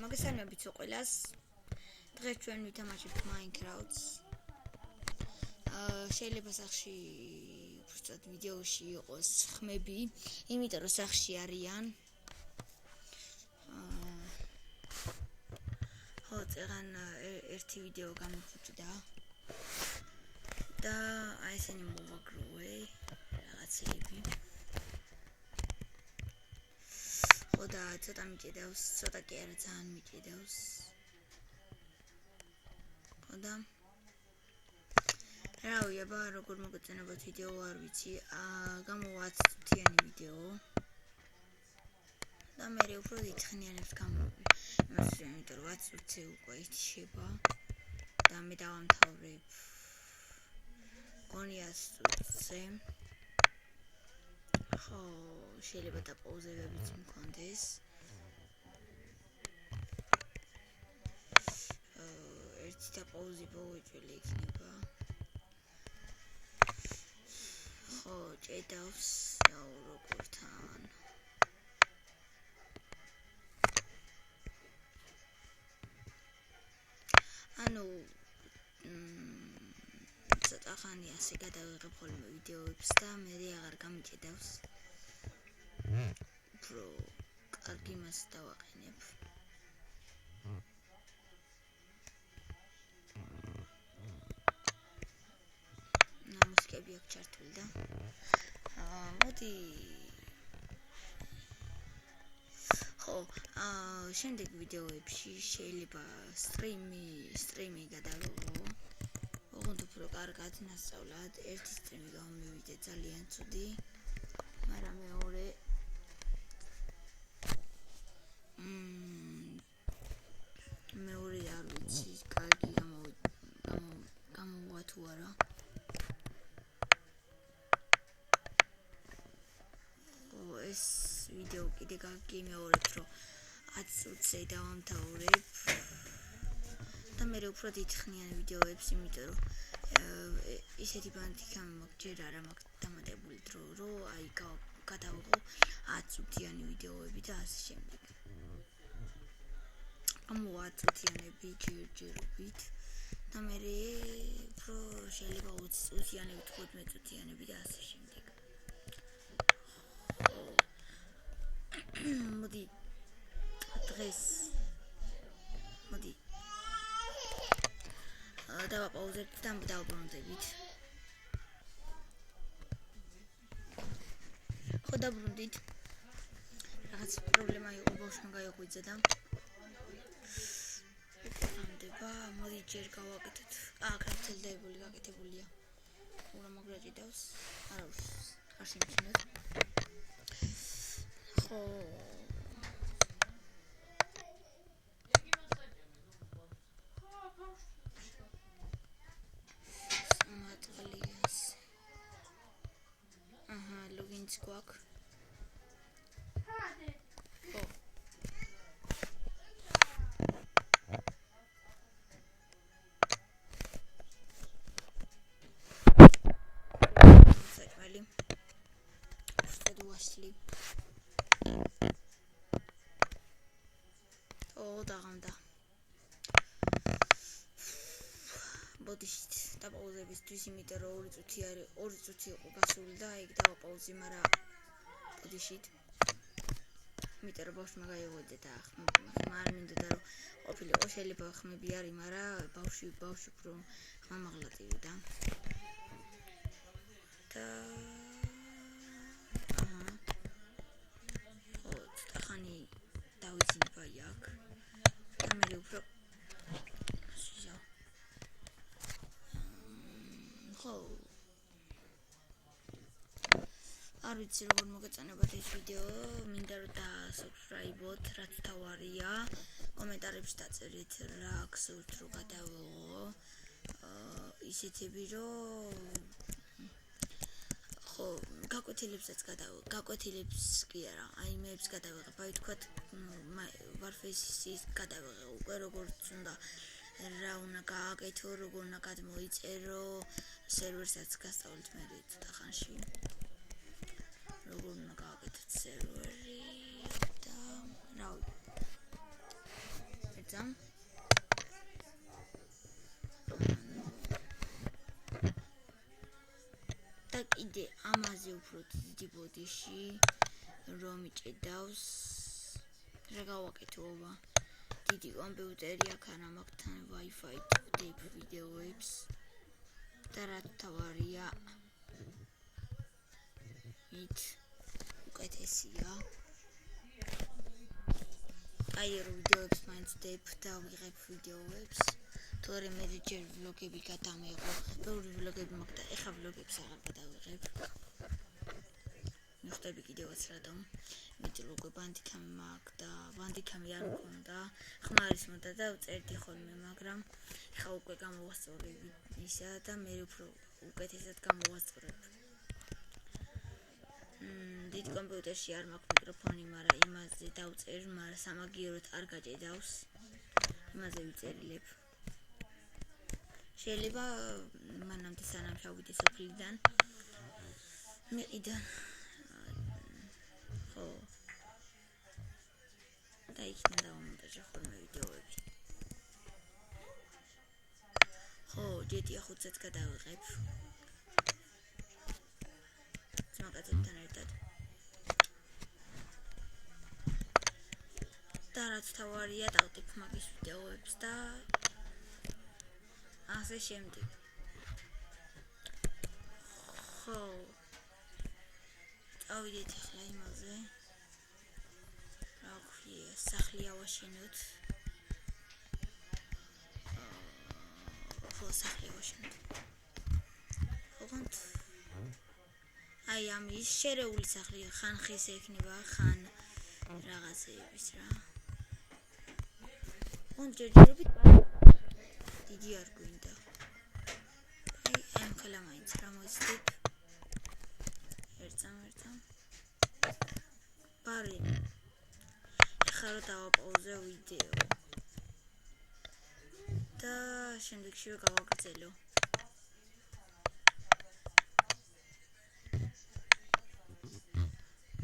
მოგესალმებით ყველას. დღეს ჩვენ ვითამაშებთ Minecraft-ს. შეიძლება სახში უბრალოდ ვიდეოში იყოს ხმები, იმიტომ რომ სახში არიან. წეგან ერთი ვიდეო გამიფუჭდა და აი ესენი მოვაგროვე რაღაცები. და ცოტა მიჭედავს, ცოტა კი არა ძალიან მიჭედავს. და რავი, აბა როგორ მოგეწონებათ ვიდეო არ ვიცი. გამოვა 10 წუთიანი ვიდეო. და მე უფრო დიდხნიანებს იმას, იმიტომ რომ 10 წუთზე უკვე იშება და მე დავამთავრებ 200 წუთზე. შეიძლება დაპაუზებებიც მქონდეს. ერთი დაპაუზი მოვეჭველი იქნება. ჭედავს როგორ თან. ცოტა ხანი ასე გადავიღებ ხოლმე ვიდეოებს და მე აღარ გამიჭედავს. უფრო კარგი მას დავაყენებ. მუსიკები აქვს ჩართული და მოდი შემდეგ ვიდეოებში შეიძლება სტრიმი გადავიღო. ოღონდ უფრო კარგად ნასწავლად ერთი სტრიმი გამოვიდე ძალიან ცუდი, მაგრამ მეორე არ ვიცი კარგი გამოვა თუ არა. ეს ვიდეო კიდე გაგიმეორებ, რომ 10 წუთზე დავამთავრებ და მე უფრო დიდხნიანი ვიდეოებს, იმიტომ რომ ისეთი ბანდი გამაქვს, ჯერ არა მაქვს დამატებული დრო, რომ აი გადავიღო 10 წუთიანი ვიდეოები და ასე შემდეგ. გამოვა 10 წუთიანები ჯერჯერობით და მე უფრო შეიძლება 20 წუთიანები, 15 წუთიანები და ასე შემდეგ. მოდი დავაპაუზებთ და დავბრუნდებით. დაბრუნდით. რაღაც პრობლემა იყო, ბავშვმა გაიღვიძა და მოდი ჯერ გავაკეთოთ. კრაფტელდაებული გაკეთებულია. უნდა მოგრაჭიდავს. არ შემჩნევთ. ლოგინს გვაქვს. დაღამდა. ბოდიშით დაპაუზებისთვის, იმიტომ რომ 2 წუთი იყო გასული და ეგ დავაპაუზი, მაგრამ ბოდიშით. იმიტომ რომ ბავშვმა გაიღვიძა და ხმა არ მინდოდა რომ ყოფილიყო. შეიძლება ხმები არის, მაგრამ ბავშვი უფრო ხმამაღლატივდა. და ხანი დავიძინება იქ. მე უფრო არ ვიცი როგორ მოგეწონებათ ეს ვიდეო. მინდა რომ დასაბსკრაიბოთ, რაც თავარია. კომენტარებში დაწერით რა გსურთ რომ გადავიღო. ისეთები რომ გაკვეთილებსაც გაკვეთილებს კი არა, აი მეებს გადავიღებ. აი თქვათ Warface-ის გადავიღე უკვე როგორც უნდა, რა უნდა გააკეთო, როგორ უნდა გადმოიწერო, სერვერსაც გასწავლით მე ცოტა ხანში. როგორ უნდა გააკეთოთ სერვერი და რავი. ამაზე უფრო დიდი ბოდიში რომ მიჭედავს რა გავაკეთოობა დიდი კომპიუტერი აქ არა მაქვს თან Wi-Fi ვდებ ვიდეოებს და რა თავარია მით უკეთესია აი რომ ვიდეოებს მაინც ვდებ და ვიღებ ვიდეოებს თორემ მე ჯერ ვლოგები გადამეღო ბევრი ვლოგები მაქვს და ეხა ვლოგებს აღარ გადავიღებ მიხდები კიდევაც რატომ მეტი ლოგო ბანდიკამი მაქვს და ბანდიკამი არ მქონდა ხმარის მონდა და ვწერდი ხოლმე მაგრამ ეხა უკვე გამოვასწორებ ისა და მე უფრო უკეთესად გამოვასწორებ დიდ კომპიუტერში არ მაქვს მიკროფონი მაგრამ იმაზე დავწერ მაგრამ სამაგიეროდ არ გაჭედავს იმაზე ვიწერილებ შეიძლება მანამდე სანამ შევიდე სოფლიდან მიყიდან ხო და იქიდან დავამონტაჟე ხოლმე ვიდეოები ხო GTA 5-ს გადავიღებ ძმაკაცებთან ერთად და რაც თავარია დავტიფ მაგის ვიდეოებს და ასე შემდეგ ხო წავიდეთ ახლა იმაზე რა ქვია სახლი ავაშენოთ ხო სახლი ავაშენოთ ოღონდ აი ამის შერეული სახლი ხან ხის ექნება ხან რაღაცეების რა ჯერჯერობით დიდი არ გვინდა აი ამ ხელა მაინც რა მოიცდით ერთამ ბარი ეხლა რა დავაპაუზე ვიდეო და შემდეგშივე გავაგრძელო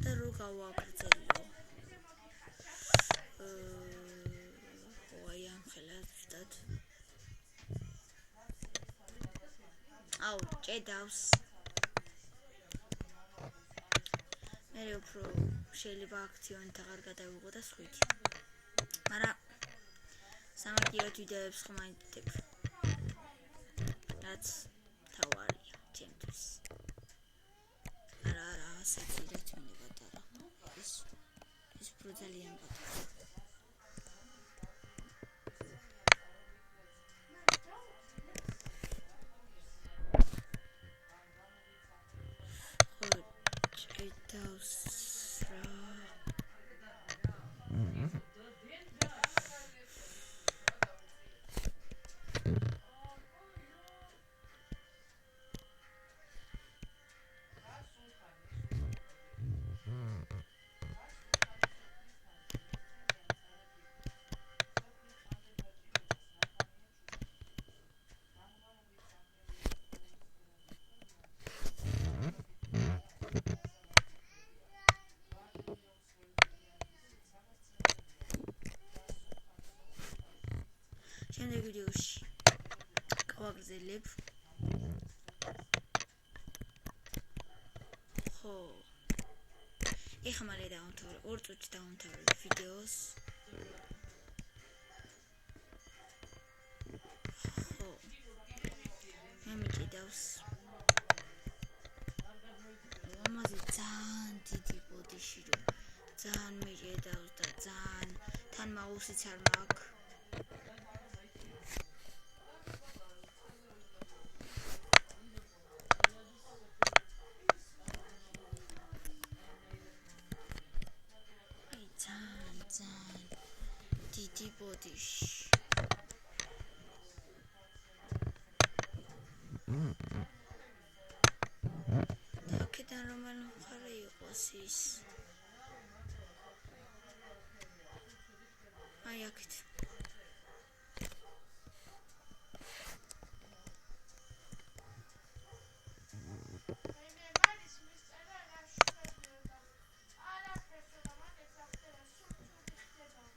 და რო გავაგრძელო აი ამ ხელა ზუსტად აუ ჭედავს მე უფრო შეიძლება აქციონით აღარ გადავიღო და სხვით მაგრამ სამაგიეროდ ვიდეოებს ხმაინც ვდებ რაც თავარია ჩემთვის არა ასეთი რაც მინებათ არა ეს უფრო ძალიან ბატონო შემდეგ ვიდეოში გავაგრძელებ ხო ეხლა მალე დავამთავრებ 2 წუთში დავამთავრებ ვიდეოს ხო მე მიჭიდავს ამაზე ძალიან დიდი ბოდიში რომ ძალიან მიჭიდავს და ძალიან თან მაუსიც არ მაქვს დიდი ბოდიში და აქედან რომელი მხარე იყოს ის აი აქეთ